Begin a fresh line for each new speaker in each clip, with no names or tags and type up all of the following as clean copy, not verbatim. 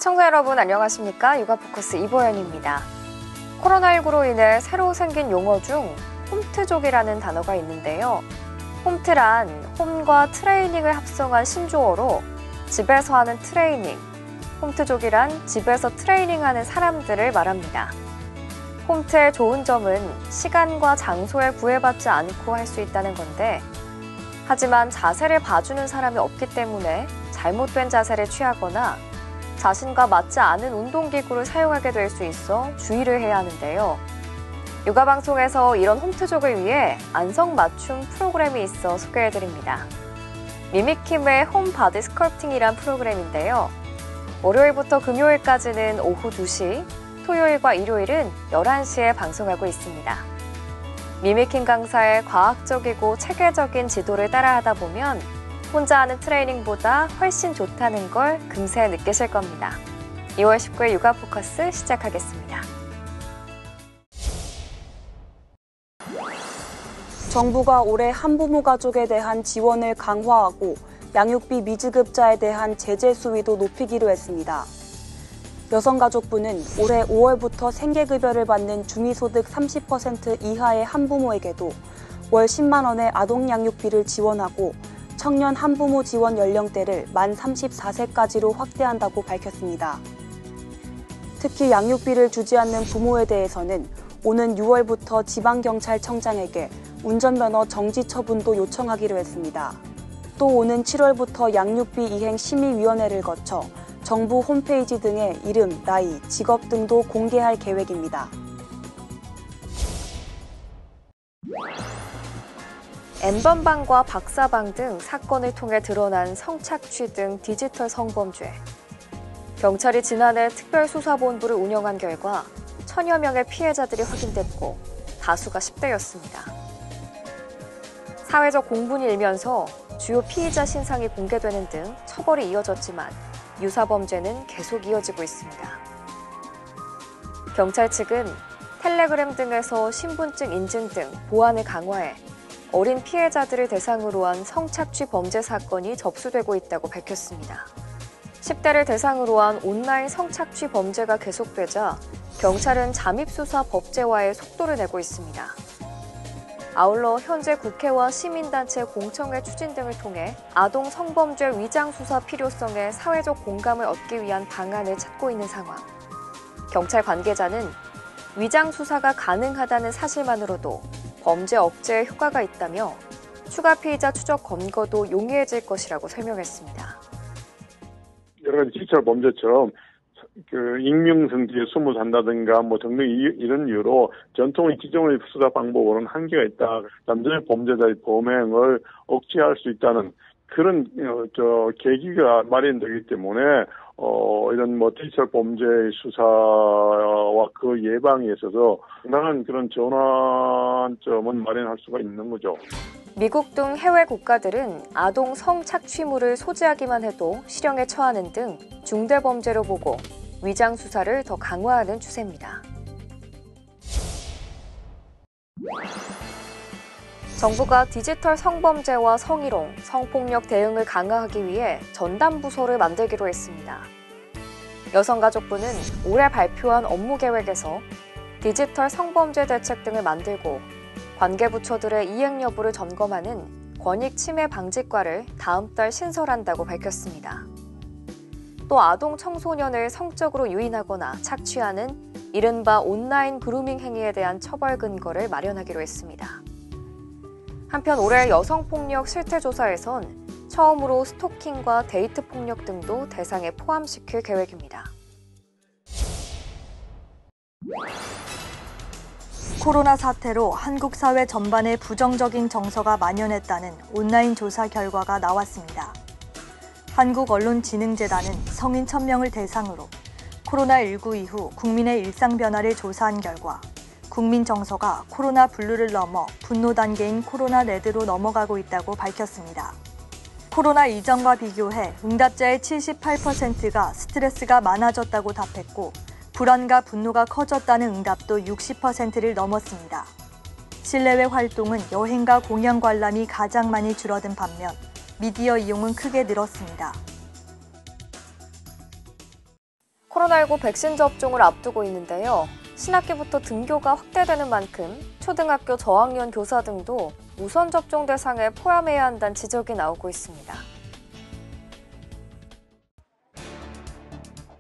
시청자 여러분 안녕하십니까? 육아포커스 이보연입니다. 코로나19로 인해 새로 생긴 용어 중 홈트족이라는 단어가 있는데요. 홈트란 홈과 트레이닝을 합성한 신조어로 집에서 하는 트레이닝, 홈트족이란 집에서 트레이닝하는 사람들을 말합니다. 홈트의 좋은 점은 시간과 장소에 구애받지 않고 할 수 있다는 건데, 하지만 자세를 봐주는 사람이 없기 때문에 잘못된 자세를 취하거나 자신과 맞지 않은 운동기구를 사용하게 될 수 있어 주의를 해야 하는데요. 육아방송에서 이런 홈트족을 위해 안성맞춤 프로그램이 있어 소개해드립니다. 미미킴의 홈바디 스컬프팅이란 프로그램인데요. 월요일부터 금요일까지는 오후 2시, 토요일과 일요일은 11시에 방송하고 있습니다. 미미킴 강사의 과학적이고 체계적인 지도를 따라하다 보면 혼자 하는 트레이닝보다 훨씬 좋다는 걸 금세 느끼실 겁니다. 2월 19일 육아포커스 시작하겠습니다.
정부가 올해 한부모 가족에 대한 지원을 강화하고 양육비 미지급자에 대한 제재 수위도 높이기로 했습니다. 여성가족부는 올해 5월부터 생계급여를 받는 중위소득 30% 이하의 한부모에게도 월 10만 원의 아동양육비를 지원하고 청년 한부모 지원 연령대를 만 34세까지로 확대한다고 밝혔습니다. 특히 양육비를 주지 않는 부모에 대해서는 오는 6월부터 지방경찰청장에게 운전면허 정지 처분도 요청하기로 했습니다. 또 오는 7월부터 양육비 이행 심의위원회를 거쳐 정부 홈페이지 등의 이름, 나이, 직업 등도 공개할 계획입니다.
N번방과 박사방 등 사건을 통해 드러난 성착취 등 디지털 성범죄. 경찰이 지난해 특별수사본부를 운영한 결과 1000여 명의 피해자들이 확인됐고 다수가 10대였습니다. 사회적 공분이 일면서 주요 피의자 신상이 공개되는 등 처벌이 이어졌지만 유사범죄는 계속 이어지고 있습니다. 경찰 측은 텔레그램 등에서 신분증 인증 등 보안을 강화해 어린 피해자들을 대상으로 한 성착취 범죄 사건이 접수되고 있다고 밝혔습니다. 10대를 대상으로 한 온라인 성착취 범죄가 계속되자 경찰은 잠입수사 법제화에 속도를 내고 있습니다. 아울러 현재 국회와 시민단체 공청회 추진 등을 통해 아동 성범죄 위장 수사 필요성에 사회적 공감을 얻기 위한 방안을 찾고 있는 상황. 경찰 관계자는 위장 수사가 가능하다는 사실만으로도 범죄 억제에 효과가 있다며 추가 피의자 추적 검거도 용이해질 것이라고 설명했습니다.
여러 가지 디지털 범죄처럼 익명성 뒤에 숨어 산다든가 등등 이런 이유로 전통의 기존의 수사 방법으로는 한계가 있다. 남전의 범죄자의 범행을 억제할 수 있다는 그런 계기가 마련되기 때문에 이런 디지털 범죄 수사와 그 예방에 있어서 상당한 그런 전환점은 마련할 수가 있는 거죠.
미국 등 해외 국가들은 아동 성착취물을 소지하기만 해도 실형에 처하는 등 중대범죄로 보고 위장 수사를 더 강화하는 추세입니다. 정부가 디지털 성범죄와 성희롱, 성폭력 대응을 강화하기 위해 전담부서를 만들기로 했습니다. 여성가족부는 올해 발표한 업무계획에서 디지털 성범죄 대책 등을 만들고 관계부처들의 이행 여부를 점검하는 권익침해방지과를 다음 달 신설한다고 밝혔습니다. 또 아동 청소년을 성적으로 유인하거나 착취하는 이른바 온라인 그루밍 행위에 대한 처벌 근거를 마련하기로 했습니다. 한편 올해 여성폭력 실태조사에선 처음으로 스토킹과 데이트 폭력 등도 대상에 포함시킬 계획입니다.
코로나 사태로 한국 사회 전반에 부정적인 정서가 만연했다는 온라인 조사 결과가 나왔습니다. 한국언론진흥재단은 성인 1000명을 대상으로 코로나19 이후 국민의 일상 변화를 조사한 결과 국민 정서가 코로나 블루를 넘어 분노 단계인 코로나 레드로 넘어가고 있다고 밝혔습니다. 코로나 이전과 비교해 응답자의 78%가 스트레스가 많아졌다고 답했고 불안과 분노가 커졌다는 응답도 60%를 넘었습니다. 실내외 활동은 여행과 공연 관람이 가장 많이 줄어든 반면 미디어 이용은 크게 늘었습니다.
코로나19 백신 접종을 앞두고 있는데요. 신학기부터 등교가 확대되는 만큼 초등학교 저학년 교사 등도 우선 접종 대상에 포함해야 한다는 지적이 나오고 있습니다.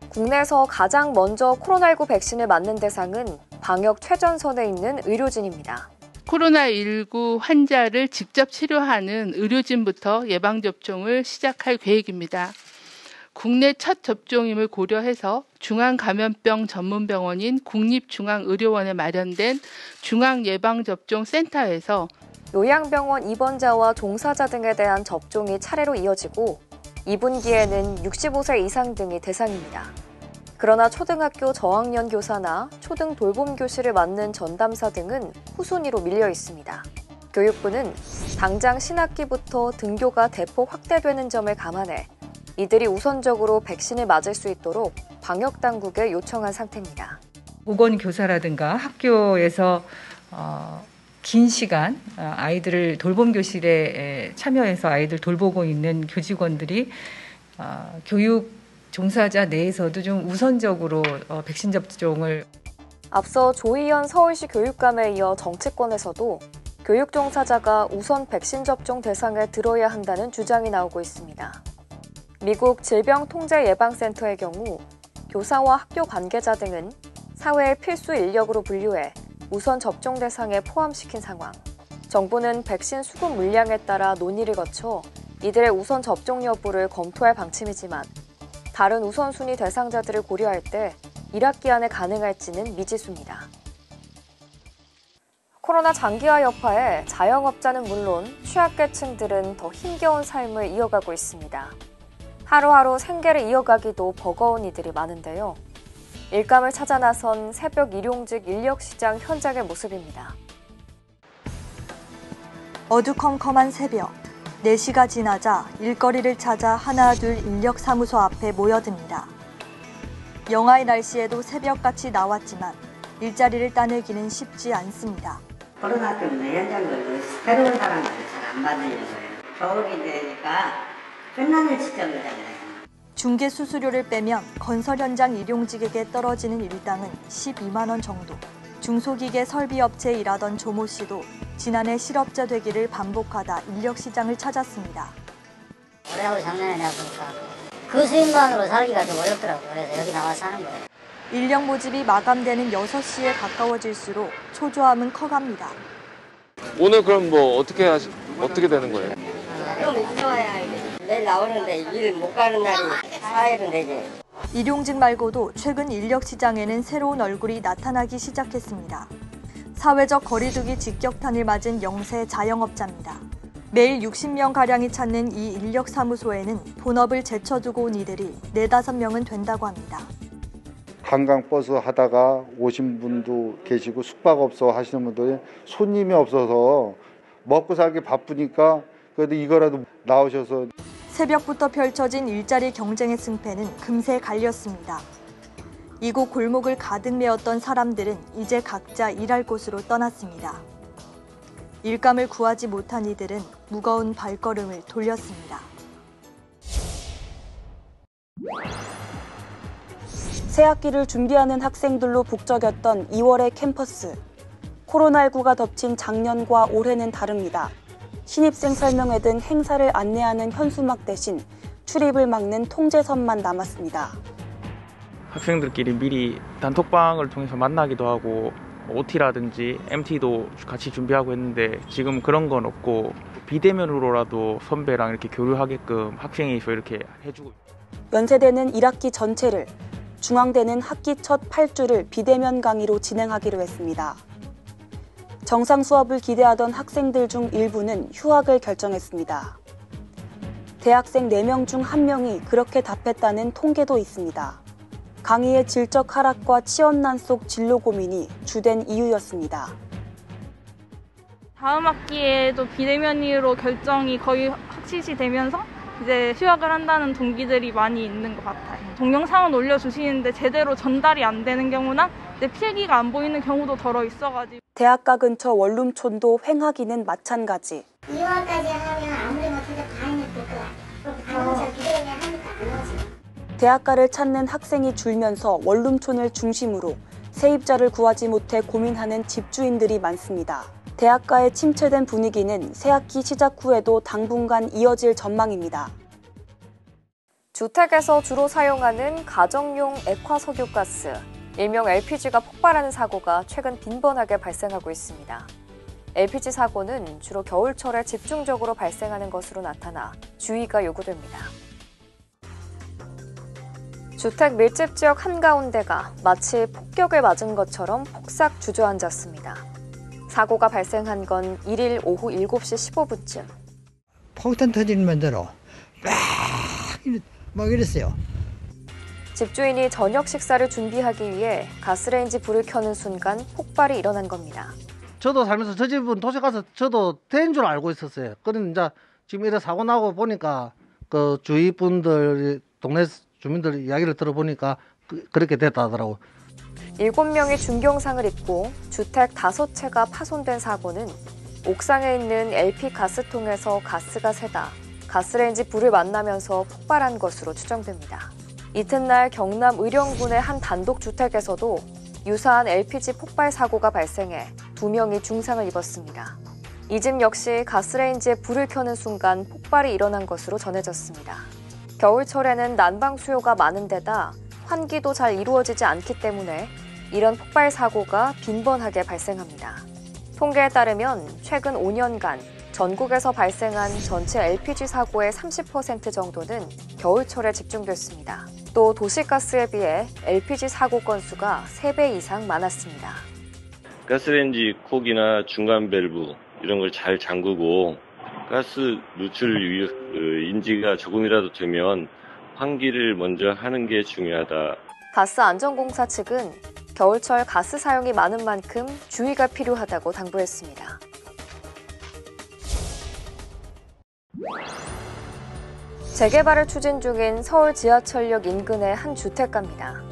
국내에서 가장 먼저 코로나19 백신을 맞는 대상은 방역 최전선에 있는 의료진입니다.
코로나19 환자를 직접 치료하는 의료진부터 예방접종을 시작할 계획입니다. 국내 첫 접종임을 고려해서 중앙감염병 전문병원인 국립중앙의료원에 마련된 중앙예방접종센터에서
요양병원 입원자와 종사자 등에 대한 접종이 차례로 이어지고 2분기에는 65세 이상 등이 대상입니다. 그러나 초등학교 저학년 교사나 초등 돌봄 교실을 맡는 전담사 등은 후순위로 밀려 있습니다. 교육부는 당장 신학기부터 등교가 대폭 확대되는 점을 감안해 이들이 우선적으로 백신을 맞을 수 있도록 방역당국에 요청한 상태입니다.
보건교사라든가 학교에서 긴 시간 아이들을 돌봄 교실에 참여해서 아이들 돌보고 있는 교직원들이 교육 종사자 내에서도 좀 우선적으로 백신 접종을.
앞서 조희연 서울시 교육감에 이어 정치권에서도 교육 종사자가 우선 백신 접종 대상에 들어야 한다는 주장이 나오고 있습니다. 미국 질병통제예방센터의 경우 교사와 학교 관계자 등은 사회의 필수 인력으로 분류해 우선 접종 대상에 포함시킨 상황. 정부는 백신 수급 물량에 따라 논의를 거쳐 이들의 우선 접종 여부를 검토할 방침이지만 다른 우선순위 대상자들을 고려할 때 1학기 안에 가능할지는 미지수입니다. 코로나 장기화 여파에 자영업자는 물론 취약계층들은 더 힘겨운 삶을 이어가고 있습니다. 하루하루 생계를 이어가기도 버거운 이들이 많은데요. 일감을 찾아 나선 새벽 일용직 인력시장 현장의 모습입니다.
어두컴컴한 새벽, 4시가 지나자 일거리를 찾아 하나둘 인력사무소 앞에 모여듭니다. 영하의 날씨에도 새벽같이 나왔지만 일자리를 따내기는 쉽지 않습니다.
코로나 때문에 현장들도 새로운 사람들을 잘 안 받으려고 해요. 겨울이 되니까 끝나는 시점이잖아요.
중개 수수료를 빼면 건설 현장 일용직에게 떨어지는 일당은 12만 원 정도. 중소기계 설비업체에 일하던 조모 씨도 지난해 실업자 되기를 반복하다 인력시장을 찾았습니다.
올해하고 작년에 내가 보니까 그 수입만으로 살기가 좀 어렵더라고요. 그래서 여기 나와서 사는 거예요.
인력 모집이 마감되는 6시에 가까워질수록 초조함은 커갑니다.
오늘 그럼 뭐 어떻게 되는 거예요?
좀 일찍 와야 내일 나오는데 일 못 가는 날이 4일은 되지.
일용직 말고도 최근 인력시장에는 새로운 얼굴이 나타나기 시작했습니다. 사회적 거리두기 직격탄을 맞은 영세 자영업자입니다. 매일 60명가량이 찾는 이 인력사무소에는 본업을 제쳐두고 온 이들이 4-5명은 된다고 합니다.
관광버스 하다가 오신 분도 계시고 숙박업소 하시는 분들이 손님이 없어서 먹고 살기 바쁘니까 그래도 이거라도 나오셔서.
새벽부터 펼쳐진 일자리 경쟁의 승패는 금세 갈렸습니다. 이곳 골목을 가득 메웠던 사람들은 이제 각자 일할 곳으로 떠났습니다. 일감을 구하지 못한 이들은 무거운 발걸음을 돌렸습니다.
새학기를 준비하는 학생들로 북적였던 2월의 캠퍼스. 코로나19가 덮친 작년과 올해는 다릅니다. 신입생 설명회 등 행사를 안내하는 현수막 대신 출입을 막는 통제선만 남았습니다.
학생들끼리 미리 단톡방을 통해서 만나기도 하고 OT라든지 MT도 같이 준비하고 했는데 지금 그런 건 없고 비대면으로라도 선배랑 이렇게 교류하게끔 학생회에서 이렇게 해주고.
연세대는 1학기 전체를, 중앙대는 학기 첫 8주를 비대면 강의로 진행하기로 했습니다. 정상 수업을 기대하던 학생들 중 일부는 휴학을 결정했습니다. 대학생 4명 중 1명이 그렇게 답했다는 통계도 있습니다. 강의의 질적 하락과 취업난 속 진로 고민이 주된 이유였습니다.
다음 학기에도 비대면으로 결정이 거의 확실시 되면서 이제 휴학을 한다는 동기들이 많이 있는 것 같아요. 동영상은 올려주시는데 제대로 전달이 안 되는 경우나 필기가 안 보이는 경우도 덜어 있어가지고.
대학가 근처 원룸촌도 횡하기는 마찬가지.
2월까지 하면 아무리 못해도 반이 될 거야. 반은 저 비대면 하니까 안 오지.
대학가를 찾는 학생이 줄면서 원룸촌을 중심으로 세입자를 구하지 못해 고민하는 집주인들이 많습니다. 대학가에 침체된 분위기는 새학기 시작 후에도 당분간 이어질 전망입니다.
주택에서 주로 사용하는 가정용 액화석유가스, 일명 LPG가 폭발하는 사고가 최근 빈번하게 발생하고 있습니다. LPG 사고는 주로 겨울철에 집중적으로 발생하는 것으로 나타나 주의가 요구됩니다. 주택 밀집 지역 한가운데가 마치 폭격을 맞은 것처럼 폭삭 주저앉았습니다. 사고가 발생한 건 1일 오후 7시 15분쯤.
폭탄 터지는 대로 막 이랬어요.
집주인이 저녁 식사를 준비하기 위해 가스레인지 불을 켜는 순간 폭발이 일어난 겁니다.
저도 살면서 저 집은 도시 가서 저도 된 줄 알고 있었어요. 그런데 이제 지금 이래 사고 나고 보니까 그 주위 분들, 동네 주민들 이야기를 들어보니까 그렇게 됐다 하더라고요.
7명이 중경상을 입고 주택 5채가 파손된 사고는 옥상에 있는 LP 가스통에서 가스가 새다 가스레인지 불을 만나면서 폭발한 것으로 추정됩니다. 이튿날 경남 의령군의 한 단독주택에서도 유사한 LPG 폭발 사고가 발생해 2명이 중상을 입었습니다. 이 집 역시 가스레인지에 불을 켜는 순간 폭발이 일어난 것으로 전해졌습니다. 겨울철에는 난방 수요가 많은 데다 환기도 잘 이루어지지 않기 때문에 이런 폭발 사고가 빈번하게 발생합니다. 통계에 따르면 최근 5년간 전국에서 발생한 전체 LPG 사고의 30% 정도는 겨울철에 집중됐습니다. 또 도시가스에 비해 LPG 사고 건수가 3배 이상 많았습니다.
가스레인지 콕이나 중간 밸브 이런 걸 잘 잠그고 가스 누출 인지가 조금이라도 되면 환기를 먼저 하는 게 중요하다.
가스안전공사 측은 겨울철 가스 사용이 많은 만큼 주의가 필요하다고 당부했습니다. 재개발을 추진 중인 서울 지하철역 인근의 한 주택가입니다.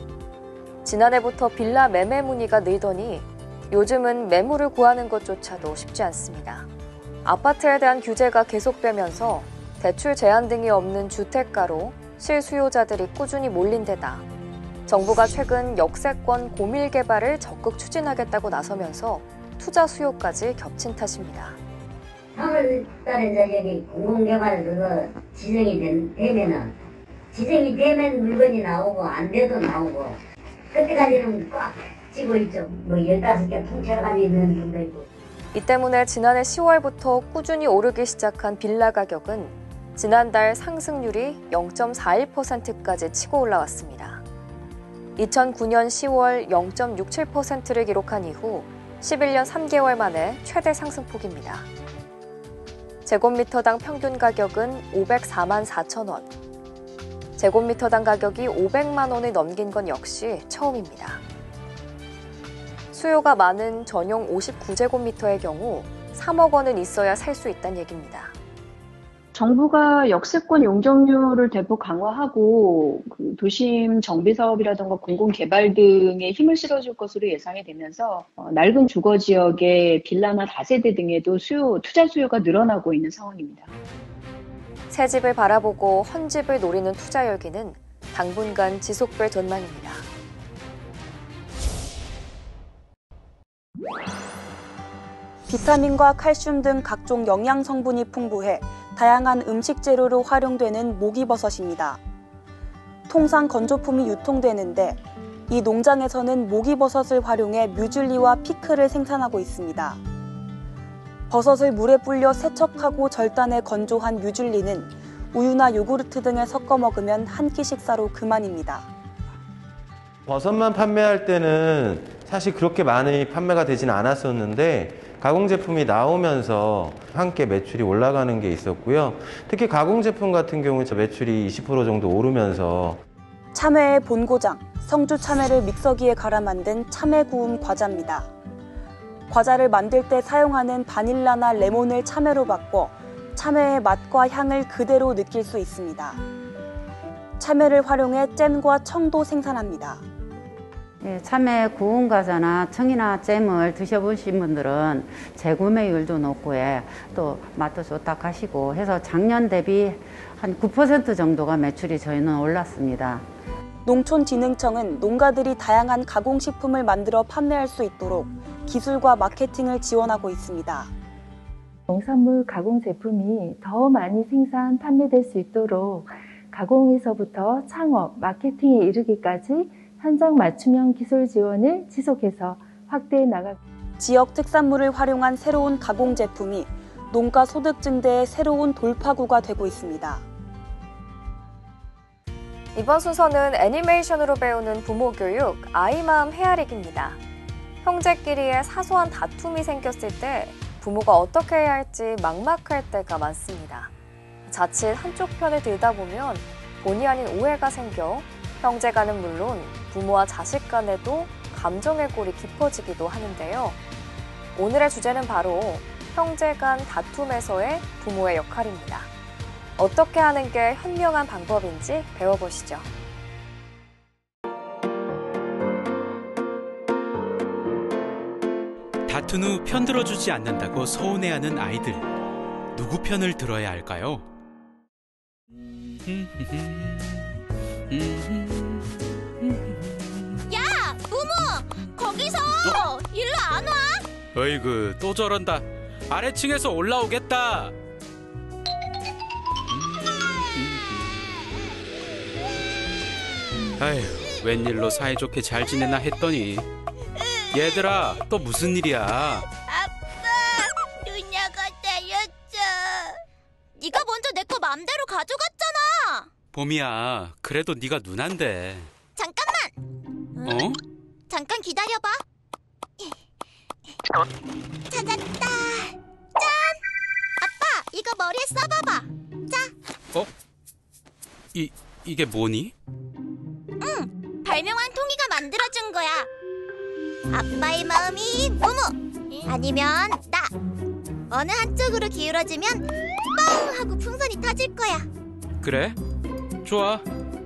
지난해부터 빌라 매매 문의가 늘더니 요즘은 매물을 구하는 것조차도 쉽지 않습니다. 아파트에 대한 규제가 계속되면서 대출 제한 등이 없는 주택가로 실수요자들이 꾸준히 몰린 데다 정부가 최근 역세권 고밀 개발을 적극 추진하겠다고 나서면서 투자 수요까지 겹친 탓입니다.
3월달에 여기 공공개발 그거 지정이 되면 물건이 나오고 안 돼도 나오고 그때까지는 꽉 찌고 있죠. 뭐 15개 통째로 있는 분도 있고.
이 때문에 지난해 10월부터 꾸준히 오르기 시작한 빌라 가격은 지난달 상승률이 0.41%까지 치고 올라왔습니다. 2009년 10월 0.67%를 기록한 이후 11년 3개월 만에 최대 상승폭입니다. 제곱미터당 평균 가격은 504만 4천 원. 제곱미터당 가격이 500만 원을 넘긴 건 역시 처음입니다. 수요가 많은 전용 59제곱미터의 경우 3억 원은 있어야 살 수 있다는 얘기입니다.
정부가 역세권 용적률을 대폭 강화하고 도심 정비 사업이라든가 공공개발 등에 힘을 실어줄 것으로 예상이 되면서 낡은 주거 지역의 빌라나 다세대 등에도 투자 수요가 늘어나고 있는 상황입니다.
새 집을 바라보고 헌 집을 노리는 투자 열기는 당분간 지속될 전망입니다.
비타민과 칼슘 등 각종 영양 성분이 풍부해 다양한 음식 재료로 활용되는 목이버섯입니다. 통상 건조품이 유통되는데 이 농장에서는 목이버섯을 활용해 뮤즐리와 피클을 생산하고 있습니다. 버섯을 물에 불려 세척하고 절단해 건조한 뮤즐리는 우유나 요구르트 등에 섞어 먹으면 한 끼 식사로 그만입니다.
버섯만 판매할 때는 사실 그렇게 많이 판매가 되지는 않았었는데 가공 제품이 나오면서 함께 매출이 올라가는 게 있었고요. 특히 가공 제품 같은 경우는 매출이 20% 정도 오르면서
참외의 본고장, 성주 참외를 믹서기에 갈아 만든 참외 구움 과자입니다. 과자를 만들 때 사용하는 바닐라나 레몬을 참외로 바꿔 참외의 맛과 향을 그대로 느낄 수 있습니다. 참외를 활용해 잼과 청도 생산합니다.
참외 구운 과자나 청이나 잼을 드셔보신 분들은 재구매율도 높고 또 맛도 좋다 하시고 해서 작년 대비 한 9% 정도가 매출이 저희는 올랐습니다.
농촌진흥청은 농가들이 다양한 가공식품을 만들어 판매할 수 있도록 기술과 마케팅을 지원하고 있습니다.
농산물 가공 제품이 더 많이 생산, 판매될 수 있도록 가공에서부터 창업, 마케팅에 이르기까지 현장 맞춤형 기술 지원을 지속해서 확대해 나가고
지역 특산물을 활용한 새로운 가공 제품이 농가 소득 증대의 새로운 돌파구가 되고 있습니다.
이번 순서는 애니메이션으로 배우는 부모 교육, 아이 마음 헤아리기입니다. 형제끼리의 사소한 다툼이 생겼을 때 부모가 어떻게 해야 할지 막막할 때가 많습니다. 자칫 한쪽 편을 들다 보면 본의 아닌 오해가 생겨 형제 간은 물론 부모와 자식 간에도 감정의 골이 깊어지기도 하는데요. 오늘의 주제는 바로 형제 간 다툼에서의 부모의 역할입니다. 어떻게 하는 게 현명한 방법인지 배워보시죠.
다툰 후 편들어주지 않는다고 서운해하는 아이들. 누구 편을 들어야 할까요?
야! 무무! 거기서! 일로 안 와?
어이구, 또 저런다. 아래층에서 올라오겠다. 아휴, 웬일로 사이좋게 잘 지내나 했더니 얘들아, 또 무슨 일이야?
아빠! 누나가 때렸어. 네가 먼저 내 거 맘대로 가져갔잖아.
봄이야, 그래도 네가 누난데.
잠깐만!
어?
잠깐 기다려봐. 찾았다. 짠! 아빠, 이거 머리에 써봐봐. 자.
어? 이게 뭐니?
응, 발명한 통이가 만들어준 거야. 아빠의 마음이 무무, 아니면 나. 어느 한쪽으로 기울어지면 뻥 하고 풍선이 터질 거야.
그래? 좋아.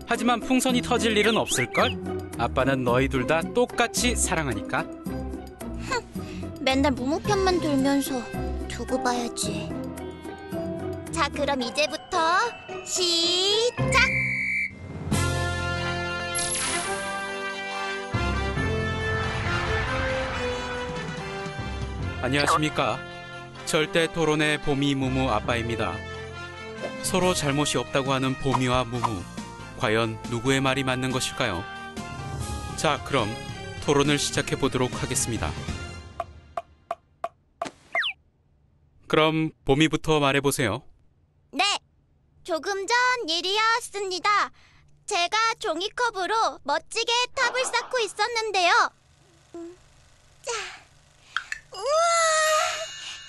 하지만 풍선이 터질 일은 없을걸? 아빠는 너희 둘 다 똑같이 사랑하니까.
맨날 무무 편만 들면서 두고 봐야지. 자, 그럼 이제부터 시작!
안녕하십니까. 절대 토론의 봄이 무무 아빠입니다. 서로 잘못이 없다고 하는 봄이와 무무. 과연 누구의 말이 맞는 것일까요? 자, 그럼 토론을 시작해 보도록 하겠습니다. 그럼 봄이부터 말해보세요.
네, 조금 전 일이었습니다. 제가 종이컵으로 멋지게 탑을 쌓고 있었는데요. 자, 우와,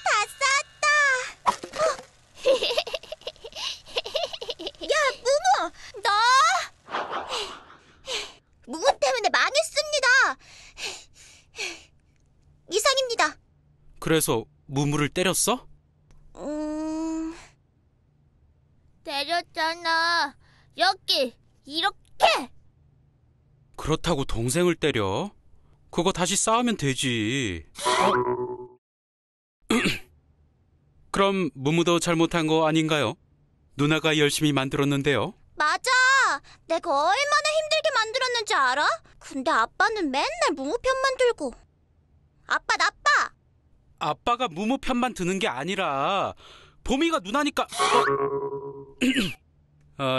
다 쌓았다. 야, 무무, 너 무무 때문에 망했습니다. 이상입니다.
그래서 무무를 때렸어?
때렸잖아. 여기 이렇게.
그렇다고 동생을 때려? 그거 다시 싸우면 되지. 그럼 무무도 잘못한 거 아닌가요? 누나가 열심히 만들었는데요.
맞아. 내가 얼마나 힘들게 만들었는지 알아? 근데 아빠는 맨날 무무 편만 들고. 아빠 나빠.
아빠가 무무 편만 드는 게 아니라 봄이가 누나니까.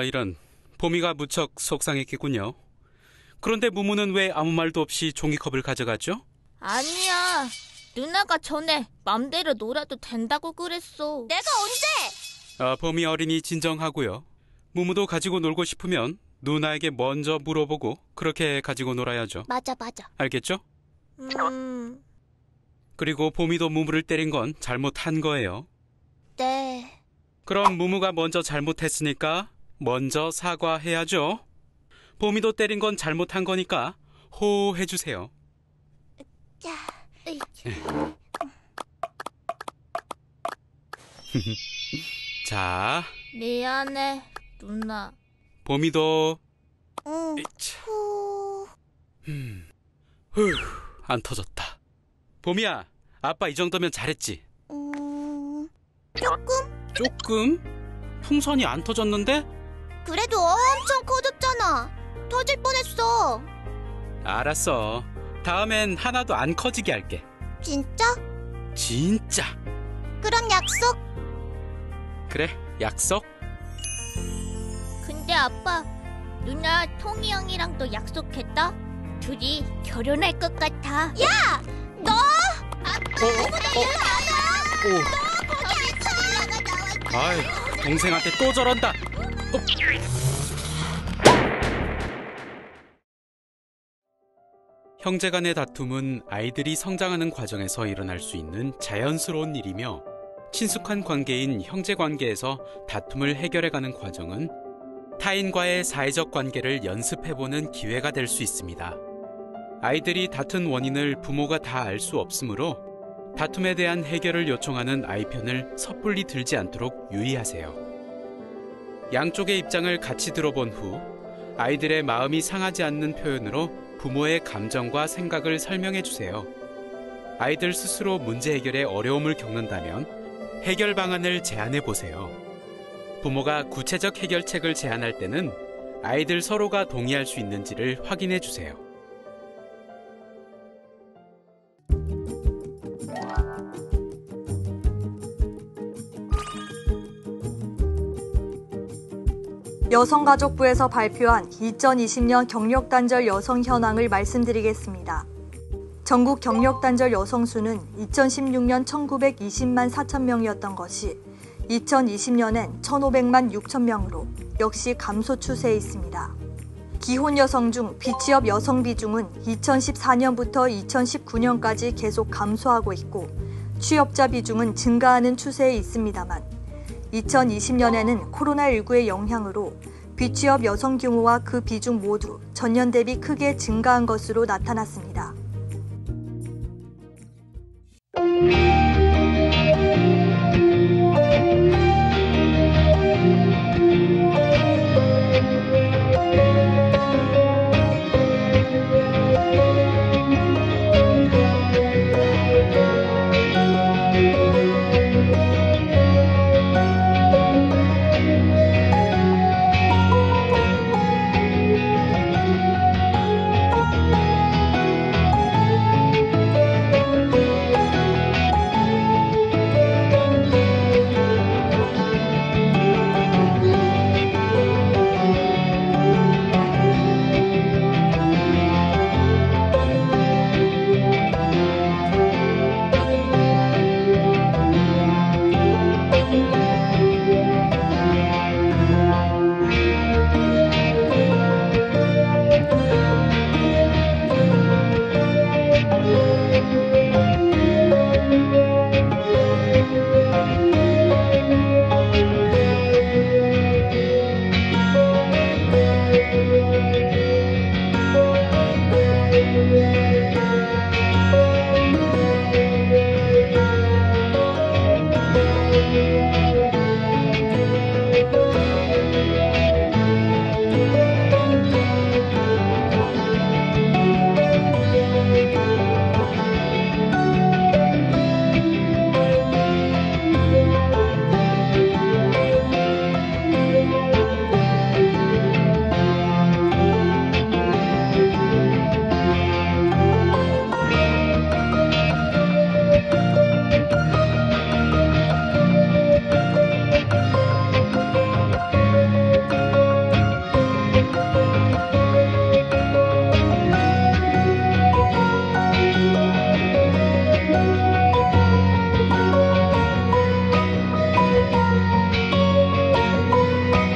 이런. 봄이가 무척 속상했겠군요. 그런데 무무는 왜 아무 말도 없이 종이컵을 가져갔죠?
아니야. 누나가 전에 맘대로 놀아도 된다고 그랬어. 내가 언제?
봄이 어린이 진정하고요. 무무도 가지고 놀고 싶으면 누나에게 먼저 물어보고 그렇게 가지고 놀아야죠.
맞아.
알겠죠? 그리고 봄이도 무무를 때린 건 잘못한 거예요.
네.
그럼 무무가 먼저 잘못했으니까 먼저 사과해야죠. 봄이도 때린 건 잘못한 거니까 호해주세요. 자.
미안해, 누나.
봄이도.
응.
안 터졌다. 봄이야, 아빠 이 정도면 잘했지?
조금?
풍선이 안 터졌는데?
그래도 엄청 커졌잖아. 터질 뻔했어.
알았어. 다음엔 하나도 안 커지게 할게.
진짜?
진짜.
그럼 약속.
그래, 약속.
근데 아빠, 누나 통이 형이랑도 약속했다? 둘이 결혼할 것 같아. 야! 너! 아빠, 누구도 일 안 와! 너 거기 앉아!
아이, 동생한테 또 저런다. 형제간의 다툼은 아이들이 성장하는 과정에서 일어날 수 있는 자연스러운 일이며, 친숙한 관계인 형제 관계에서 다툼을 해결해가는 과정은 타인과의 사회적 관계를 연습해보는 기회가 될 수 있습니다. 아이들이 다툰 원인을 부모가 다 알 수 없으므로 다툼에 대한 해결을 요청하는 아이 편을 섣불리 들지 않도록 유의하세요. 양쪽의 입장을 같이 들어본 후 아이들의 마음이 상하지 않는 표현으로 부모의 감정과 생각을 설명해 주세요. 아이들 스스로 문제 해결에 어려움을 겪는다면 해결 방안을 제안해 보세요. 부모가 구체적 해결책을 제안할 때는 아이들 서로가 동의할 수 있는지를 확인해 주세요.
여성가족부에서 발표한 2020년 경력단절 여성 현황을 말씀드리겠습니다. 전국 경력단절 여성 수는 2016년 1920만 4천 명이었던 것이 2020년엔 1,500만 6천 명으로 역시 감소 추세에 있습니다. 기혼 여성 중 비취업 여성 비중은 2014년부터 2019년까지 계속 감소하고 있고 취업자 비중은 증가하는 추세에 있습니다만 2020년에는 코로나19의 영향으로 비취업 여성 규모와 그 비중 모두 전년 대비 크게 증가한 것으로 나타났습니다.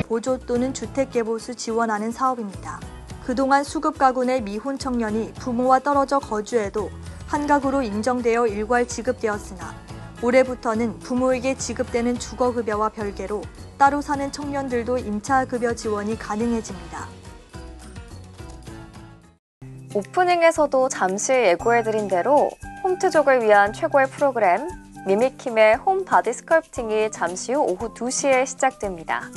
보조 또는 주택개보수 지원하는 사업입니다. 그동안 수급가구 내 미혼 청년이 부모와 떨어져 거주해도 한가구로 인정되어 일괄 지급되었으나 올해부터는 부모에게 지급되는 주거급여와 별개로 따로 사는 청년들도 임차급여 지원이 가능해집니다.
오프닝에서도 잠시 예고해드린 대로 홈트족을 위한 최고의 프로그램 미미킴의 홈 바디 스컬프팅이 잠시 후 오후 2시에 시작됩니다.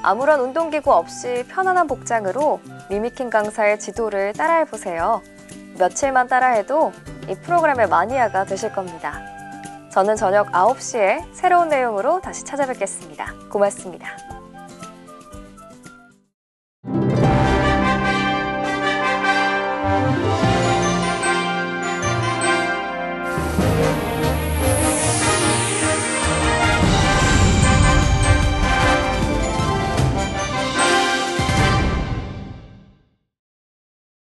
아무런 운동기구 없이 편안한 복장으로 미미킴 강사의 지도를 따라해보세요. 며칠만 따라해도 이 프로그램의 마니아가 되실 겁니다. 저는 저녁 9시에 새로운 내용으로 다시 찾아뵙겠습니다. 고맙습니다.